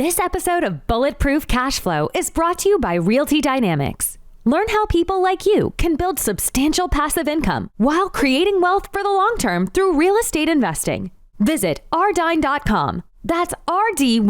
This episode of Bulletproof Cashflow is brought to you by Realty Dynamics. Learn how people like you can build substantial passive income while creating wealth for the long term through real estate investing. Visit rdyne.com. That's RDYNE.com.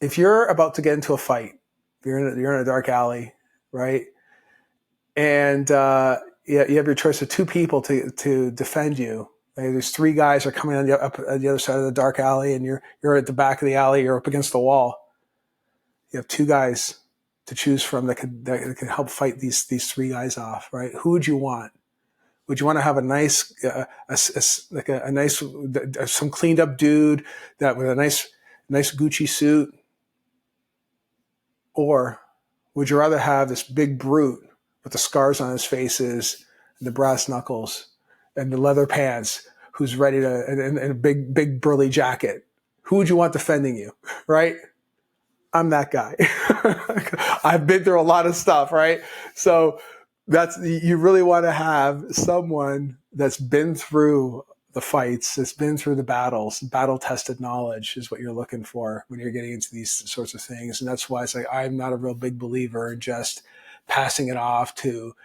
If you're about to get into a fight, you're in a dark alley, right? And you have your choice of two people to defend you. There's three guys are coming on up the other side of the dark alley, and you're at the back of the alley. You're up against the wall. You have two guys to choose from that can help fight these three guys off, right? Who would you want? Would you want to have a nice, some cleaned up dude that with a nice Gucci suit, or would you rather have this big brute with the scars on his faces, and the brass knuckles, and the leather pants, who's ready to, and a big burly jacket? Who would you want defending you, right? I'm that guy. I've been through a lot of stuff, right? So you really want to have someone that's been through the fights, that's been through the battles. Battle-tested knowledge is what you're looking for when you're getting into these sorts of things. And that's why it's like, I'm not a real big believer in just passing it off to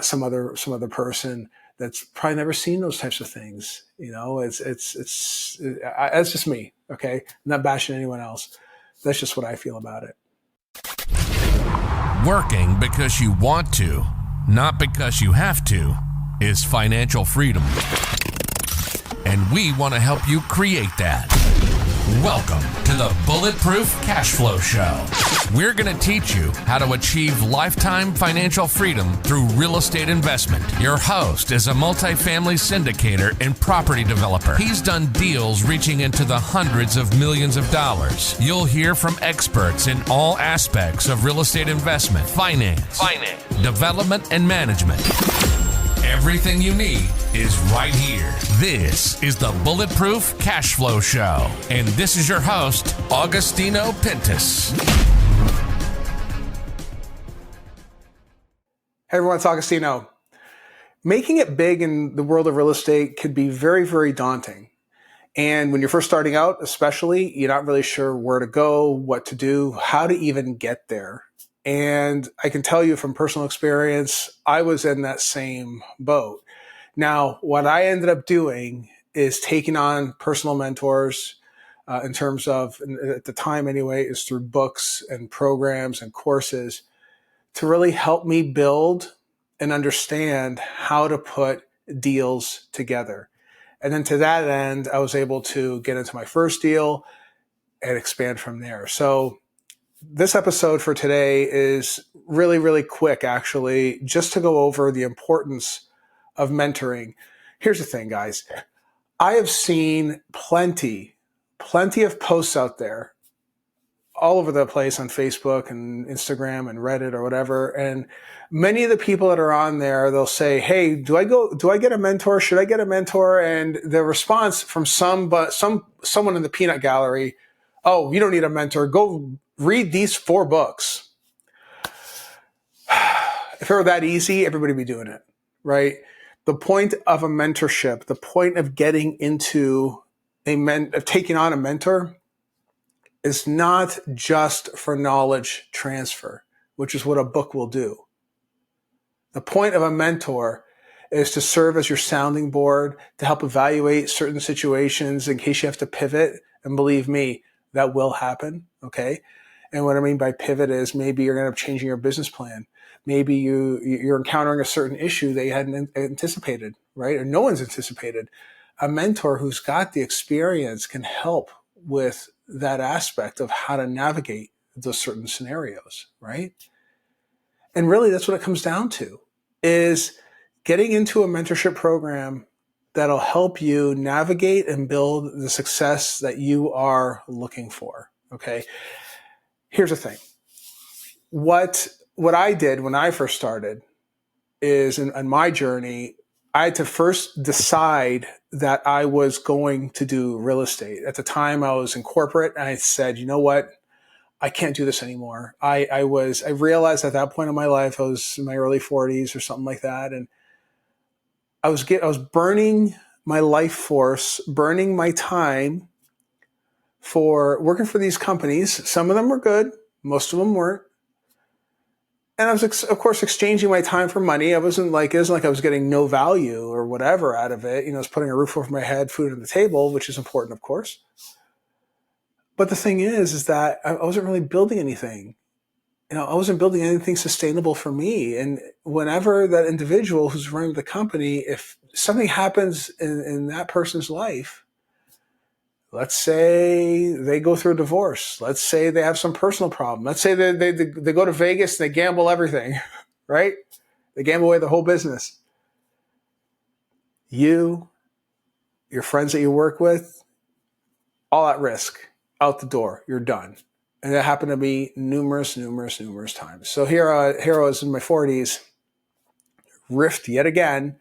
some other person that's probably never seen those types of things. You know, it's just me. Okay. I'm not bashing anyone else. That's just what I feel about it. Working because you want to, not because you have to, is financial freedom. And we want to help you create that. Welcome to the Bulletproof Cashflow Show. We're going to teach you how to achieve lifetime financial freedom through real estate investment. Your host is a multifamily syndicator and property developer. He's done deals reaching into the hundreds of millions of dollars. You'll hear from experts in all aspects of real estate investment, finance, development, and management. Everything you need is right here. This is the Bulletproof Cashflow Show. And this is your host, Agostino Pintus. Hey everyone, it's Augustino. Making it big in the world of real estate could be very, very daunting. And when you're first starting out, especially, you're not really sure where to go, what to do, how to even get there. And I can tell you from personal experience, I was in that same boat. Now, what I ended up doing is taking on personal mentors in terms of, at the time anyway, is through books and programs and courses to really help me build and understand how to put deals together. And then to that end, I was able to get into my first deal and expand from there. So this episode for today is really, really quick, actually, just to go over the importance of mentoring. Here's the thing, guys. I have seen plenty of posts out there all over the place on Facebook and Instagram and Reddit or whatever. And many of the people that are on there, they'll say, hey, do I get a mentor? Should I get a mentor? And the response from someone in the peanut gallery, oh, you don't need a mentor. Go read these 4 books. If it were that easy, everybody would be doing it, right? The point of a mentorship, the point of getting into of taking on a mentor is not just for knowledge transfer, which is what a book will do. The point of a mentor is to serve as your sounding board, to help evaluate certain situations in case you have to pivot. And believe me, that will happen, okay? And what I mean by pivot is maybe you're going to end up changing your business plan. Maybe you're encountering a certain issue that you hadn't anticipated, right? Or no one's anticipated. A mentor who's got the experience can help with that aspect of how to navigate those certain scenarios, right? And really that's what it comes down to, is getting into a mentorship program that'll help you navigate and build the success that you are looking for, okay? Here's the thing. What I did when I first started is, in my journey, I had to first decide that I was going to do real estate. At the time, I was in corporate, and I said, you know what? I can't do this anymore. I realized at that point in my life, I was in my early 40s or something like that, and I was burning my life force, burning my time for working for these companies. Some of them were good, most of them weren't. And I was, of course, exchanging my time for money. It wasn't like I was getting no value or whatever out of it. I was putting a roof over my head, food on the table, which is important, of course. But the thing is that I wasn't really building anything. I wasn't building anything sustainable for me. And whenever that individual who's running the company, if something happens in that person's life, let's say they go through a divorce. Let's say they have some personal problem. Let's say they go to Vegas and they gamble everything, right? They gamble away the whole business. You, your friends that you work with, all at risk, out the door, you're done. And that happened to me numerous times. So here I was in my 40s, rift yet again.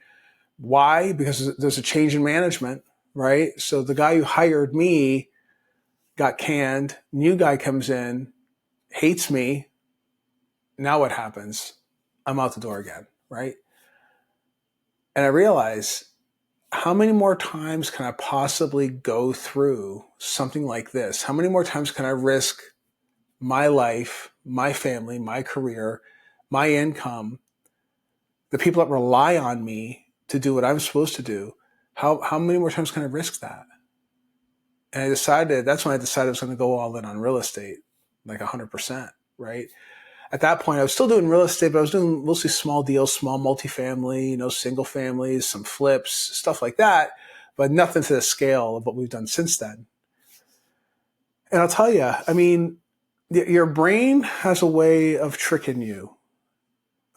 Why? Because there's a change in management. Right? So the guy who hired me got canned. New guy comes in, hates me. Now what happens? I'm out the door again, right? And I realize, how many more times can I possibly go through something like this? How many more times can I risk my life, my family, my career, my income, the people that rely on me to do what I'm supposed to do? How many more times can I risk that? And that's when I decided I was going to go all in on real estate, like 100%, right? At that point, I was still doing real estate, but I was doing mostly small deals, small multifamily, single families, some flips, stuff like that, but nothing to the scale of what we've done since then. And I'll tell you, your brain has a way of tricking you.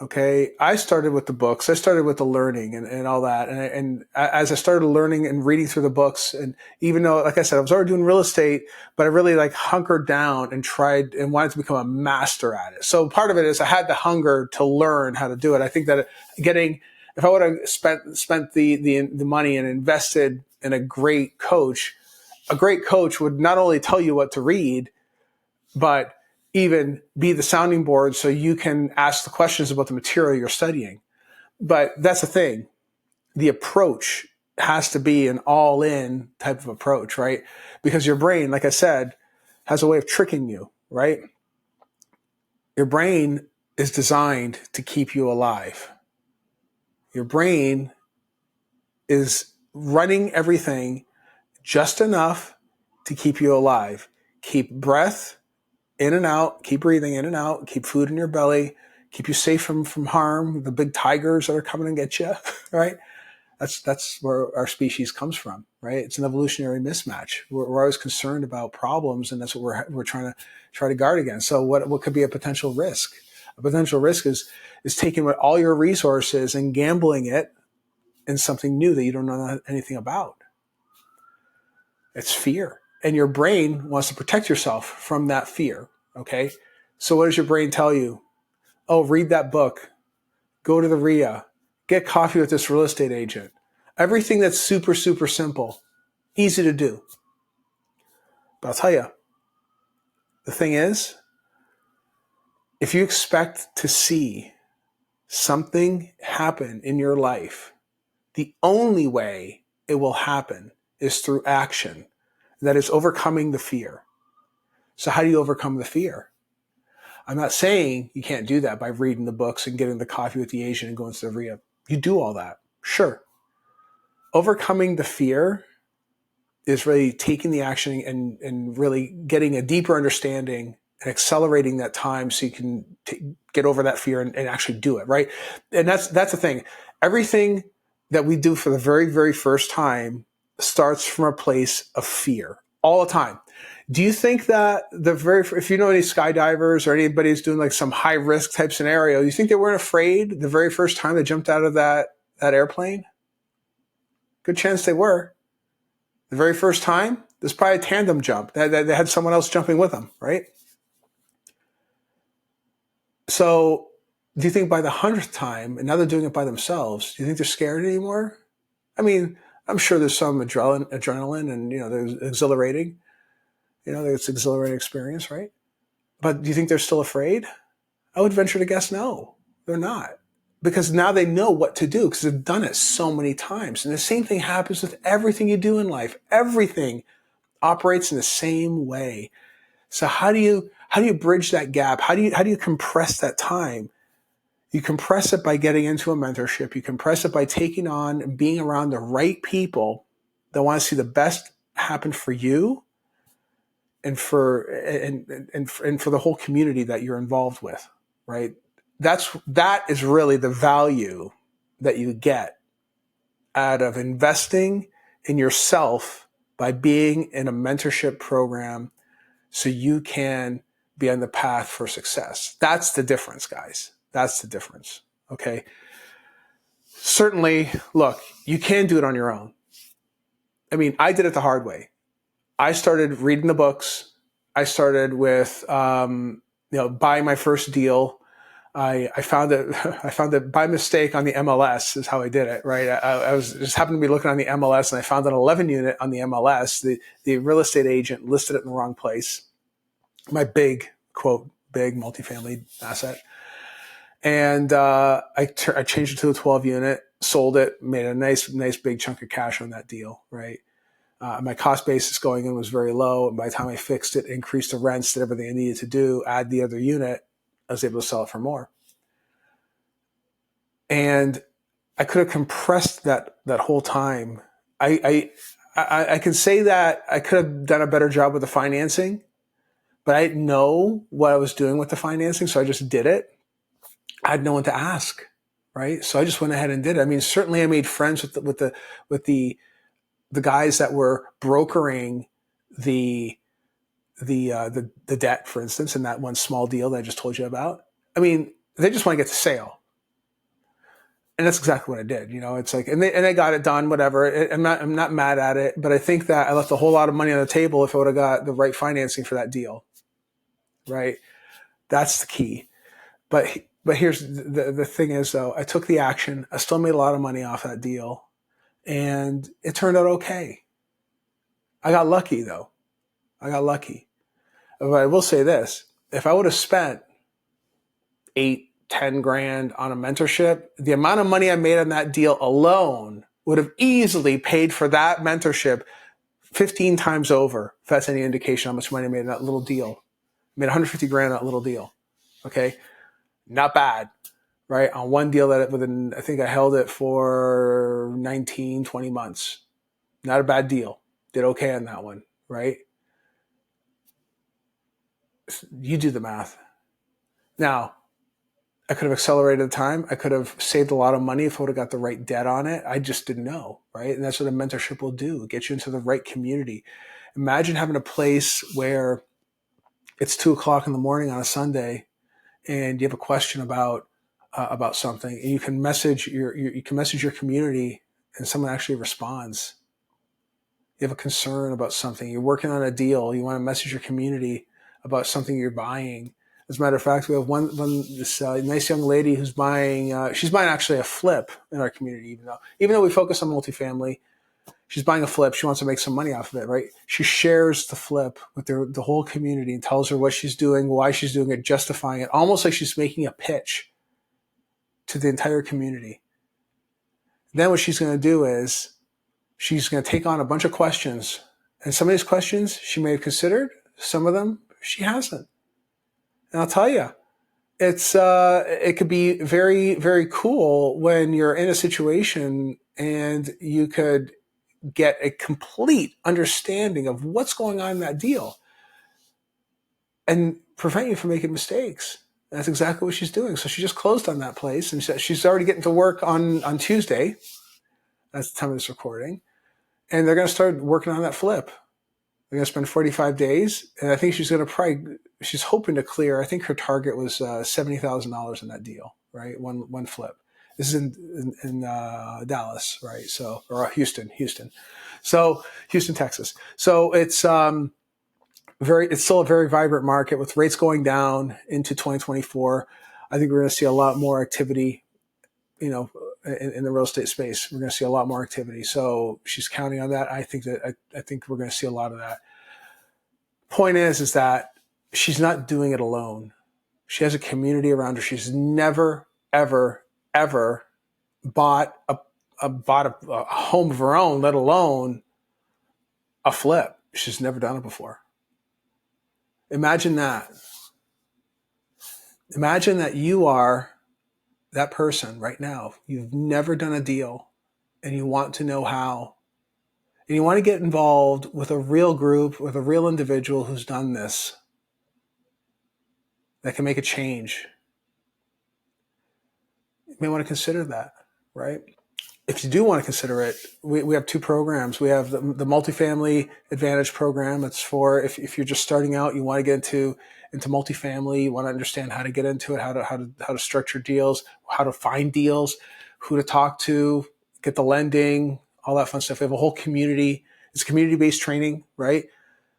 Okay, I started with the books. I started with the learning and all that. And as I started learning and reading through the books, and even though, like I said, I was already doing real estate, but I really hunkered down and tried and wanted to become a master at it. So part of it is I had the hunger to learn how to do it. I think that if I would have spent the money and invested in a great coach would not only tell you what to read, but even be the sounding board so you can ask the questions about the material you're studying. But that's the thing. The approach has to be an all-in type of approach, right? Because your brain, like I said, has a way of tricking you, right? Your brain is designed to keep you alive. Your brain is running everything just enough to keep you alive. Keep breath in and out, keep breathing in and out, keep food in your belly, keep you safe from harm, the big tigers that are coming and get you, right? That's where our species comes from, right? It's an evolutionary mismatch. We're always concerned about problems, and that's what we're trying to guard against. So what could be a potential risk? A potential risk is taking all your resources and gambling it in something new that you don't know anything about. It's fear. And your brain wants to protect yourself from that fear, okay? So what does your brain tell you? Oh, read that book. Go to the RIA. Get coffee with this real estate agent. Everything that's super, super simple. Easy to do. But I'll tell you, the thing is, if you expect to see something happen in your life, the only way it will happen is through action. That is overcoming the fear. So how do you overcome the fear? I'm not saying you can't do that by reading the books and getting the coffee with the agent and going to the RIA. You do all that. Sure. Overcoming the fear is really taking the action and really getting a deeper understanding and accelerating that time so you can get over that fear and actually do it, right? And that's the thing. Everything that we do for the very, very first time starts from a place of fear all the time. Do you think that if you know any skydivers or anybody who's doing some high risk type scenario, you think they weren't afraid the very first time they jumped out of that airplane? Good chance they were. The very first time, there's probably a tandem jump. They had someone else jumping with them, right? So do you think by the 100th time, and now they're doing it by themselves, do you think they're scared anymore? I'm sure there's some adrenaline and, there's exhilarating. It's an exhilarating experience, right? But do you think they're still afraid? I would venture to guess no, they're not. Because now they know what to do because they've done it so many times. And the same thing happens with everything you do in life. Everything. operates in the same way. So how do you bridge that gap? How do you compress that time? You compress it by getting into a mentorship. You compress it by taking on and being around the right people that want to see the best happen for you and for the whole community that you're involved with, right? That is really the value that you get out of investing in yourself by being in a mentorship program so you can be on the path for success. That's the difference, guys. That's the difference. Okay. Certainly, look, you can do it on your own. I mean, I did it the hard way. I started reading the books. I started with, buying my first deal. I found it by mistake on the MLS is how I did it, right? I was just happened to be looking on the MLS and I found an 11 unit on the MLS. The real estate agent listed it in the wrong place. My big, quote, big multifamily asset. And I changed it to a 12 unit, sold it, made a nice big chunk of cash on that deal, right? My cost basis going in was very low. And by the time I fixed it, increased the rents, did everything I needed to do, add the other unit, I was able to sell it for more. And I could have compressed that whole time. I can say that I could have done a better job with the financing, but I didn't know what I was doing with the financing, so I just did it. I had no one to ask, right? So I just went ahead and did it. I mean, certainly I made friends with the guys that were brokering the debt, for instance, in that one small deal that I just told you about. I mean, they just want to get the sale. And that's exactly what I did. It's like, and they got it done, whatever. I'm not mad at it, but I think that I left a whole lot of money on the table if I would have got the right financing for that deal. Right? That's the key. But here's the thing is though, I took the action. I still made a lot of money off that deal and it turned out okay. I got lucky though. I got lucky. But I will say this, if I would have spent 8-10 grand on a mentorship, the amount of money I made on that deal alone would have easily paid for that mentorship 15 times over. If that's any indication how much money I made in that little deal. I made 150 grand on that little deal. Okay. Not bad, right? On one deal that I think I held it for 19, 20 months. Not a bad deal. Did okay on that one, right? You do the math. Now, I could have accelerated the time. I could have saved a lot of money if I would have got the right debt on it. I just didn't know, right? And that's what a mentorship will do, get you into the right community. Imagine having a place where it's 2:00 in the morning on a Sunday and you have a question about something, and you can message your community and someone actually responds. You have a concern about something. You're working on a deal. You want to message your community about something you're buying. As a matter of fact, we have this nice young lady who's buying. She's buying actually a flip in our community. Even though we focus on multifamily, she's buying a flip. She wants to make some money off of it, right? She shares the flip with the whole community and tells her what she's doing, why she's doing it, justifying it, almost like she's making a pitch to the entire community. Then what she's going to do is she's going to take on a bunch of questions. And some of these questions she may have considered. Some of them she hasn't. And I'll tell you, it could be very, very cool when you're in a situation and you could get a complete understanding of what's going on in that deal and prevent you from making mistakes. That's exactly what she's doing. So she just closed on that place and she's already getting to work on Tuesday. That's the time of this recording. And they're going to start working on that flip. They're going to spend 45 days. And I think she's hoping to clear, I think her target was $70,000 in that deal, right? One flip. This is in Dallas, right? So, or Houston. So Houston, Texas. So it's still a very vibrant market with rates going down into 2024. I think we're going to see a lot more activity, in the real estate space. We're going to see a lot more activity. So she's counting on that. I think we're going to see a lot of that. Point is that she's not doing it alone. She has a community around her. She's never, ever, ever bought a home of her own, let alone a flip. She's never done it before. Imagine that. Imagine that you are that person right now. You've never done a deal and you want to know how. And you want to get involved with a real group, with a real individual who's done this, that can make a change. You may want to consider that, right? If you do want to consider it, we have two programs. We have the Multifamily Advantage program. It's for if you're just starting out, you want to get into multifamily, you want to understand how to get into it, how to structure deals, how to find deals, who to talk to, get the lending, all that fun stuff. We have a whole community. It's community-based training, right?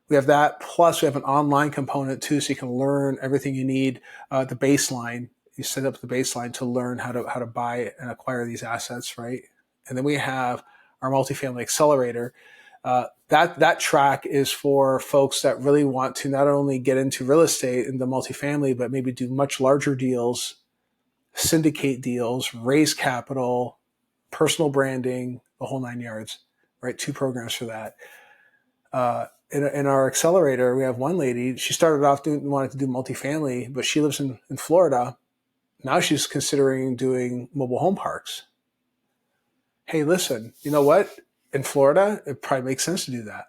We have that. Plus, we have an online component too, so you can learn everything you need. The baseline, you set up the baseline to learn how to buy and acquire these assets, right? And then we have our multifamily accelerator. That track is for folks that really want to not only get into real estate and the multifamily, but maybe do much larger deals, syndicate deals, raise capital, personal branding, the whole 9 yards, right? Two programs for that. In our accelerator, we have one lady. She started off wanting to do multifamily, but she lives in Florida. Now she's considering doing mobile home parks. Hey, listen, you know what? In Florida, it probably makes sense to do that.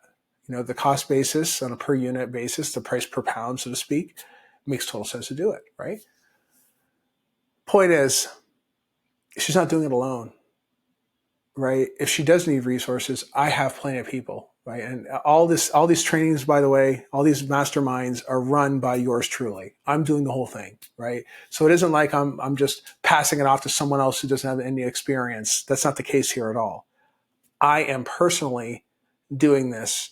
You know, the cost basis on a per unit basis, the price per pound, so to speak, makes total sense to do it, right? Point is, she's not doing it alone, right? If she does need resources, I have plenty of people, right? And all these trainings, by the way, all these masterminds are run by yours truly. I'm doing the whole thing, right? So it isn't like I'm just passing it off to someone else who doesn't have any experience. That's not the case here at all. I am personally doing this.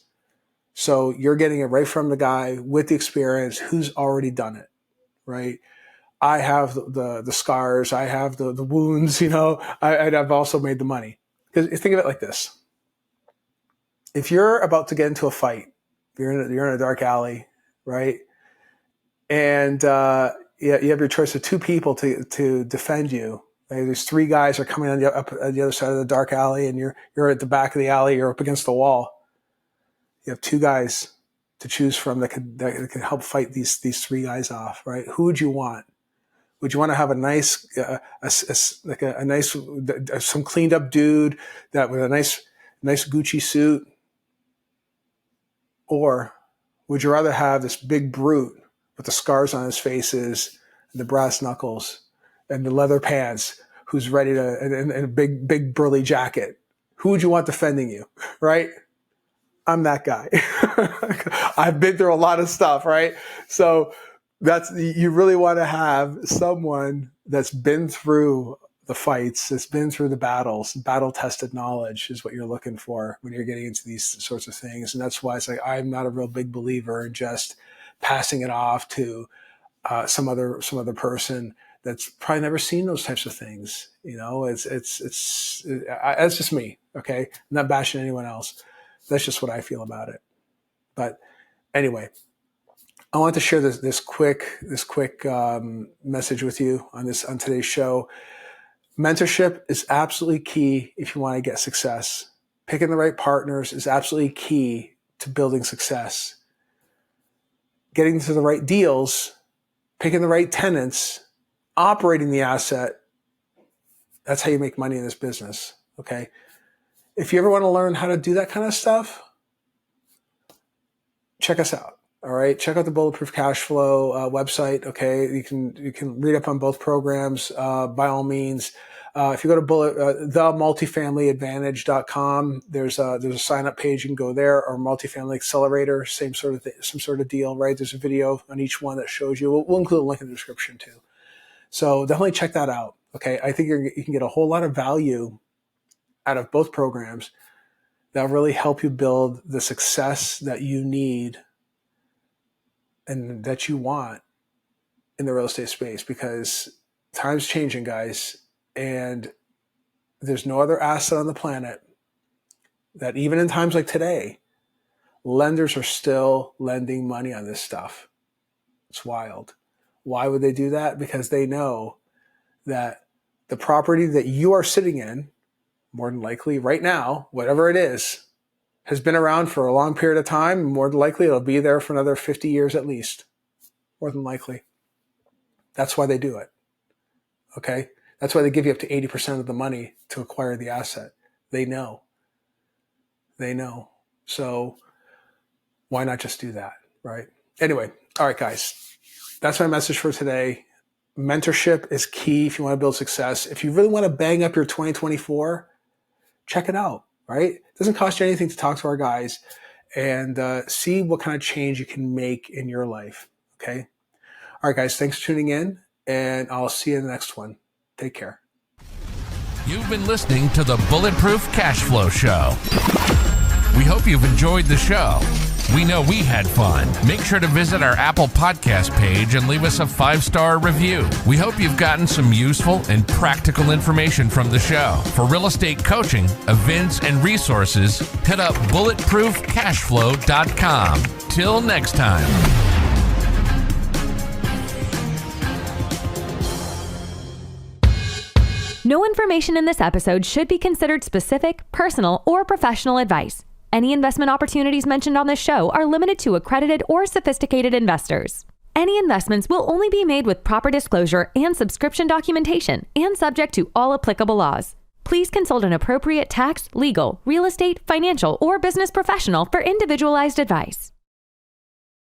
So you're getting it right from the guy with the experience who's already done it, right? I have the scars. I have the wounds, you know, I've also made the money. Because think of it like this. If you're about to get into a fight, you're in a dark alley, right? And you have your choice of two people to defend you. Like, there's three guys are coming on up the other side of the dark alley, and you're at the back of the alley. You're up against the wall. You have two guys to choose from that can help fight these three guys off, right? Who would you want? Would you want to have a nice, some cleaned up dude that with a nice Gucci suit? Or would you rather have this big brute with the scars on his faces, the brass knuckles, and the leather pants, who's ready to, and a big burly jacket? Who would you want defending you, right? I'm that guy. I've been through a lot of stuff, right? So you really want to have someone that's been through the fights, that's been through the battles. Battle-tested knowledge is what you're looking for when you're getting into these sorts of things. And that's why it's like, I'm not a real big believer in just passing it off to some other person that's probably never seen those types of things. You know, it's just me. Okay. I'm not bashing anyone else. That's just what I feel about it. But anyway, I want to share this quick message with you on today's show. Mentorship is absolutely key if you want to get success. Picking the right partners is absolutely key to building success. Getting to the right deals, picking the right tenants, operating the asset, that's how you make money in this business, okay? If you ever want to learn how to do that kind of stuff, check us out. All right, check out the Bulletproof Cashflow website. Okay, you can read up on both programs by all means. If you go to themultifamilyadvantage.com, there's a sign up page. You can go there, or Multifamily Accelerator, some sort of deal. Right, there's a video on each one that shows you. We'll include a link in the description too. So definitely check that out. Okay, I think you can get a whole lot of value out of both programs that will really help you build the success that you need and that you want in the real estate space, because time's changing, guys, and there's no other asset on the planet that, even in times like today, lenders are still lending money on this stuff. It's wild. Why would they do that? Because they know that the property that you are sitting in, more than likely right now, whatever it is, has been around for a long period of time. More than likely, it'll be there for another 50 years at least. More than likely. That's why they do it. Okay? That's why they give you up to 80% of the money to acquire the asset. They know. They know. So why not just do that, right? Anyway, all right, guys. That's my message for today. Mentorship is key if you want to build success. If you really want to bang up your 2024, check it out, right? It doesn't cost you anything to talk to our guys and see what kind of change you can make in your life, okay? All right, guys, thanks for tuning in, and I'll see you in the next one. Take care. You've been listening to the Bulletproof Cashflow Show. We hope you've enjoyed the show. We know we had fun. Make sure to visit our Apple Podcast page and leave us a 5-star review. We hope you've gotten some useful and practical information from the show. For real estate coaching, events, and resources, hit up bulletproofcashflow.com. Till next time. No information in this episode should be considered specific, personal, or professional advice. Any investment opportunities mentioned on this show are limited to accredited or sophisticated investors. Any investments will only be made with proper disclosure and subscription documentation and subject to all applicable laws. Please consult an appropriate tax, legal, real estate, financial, or business professional for individualized advice.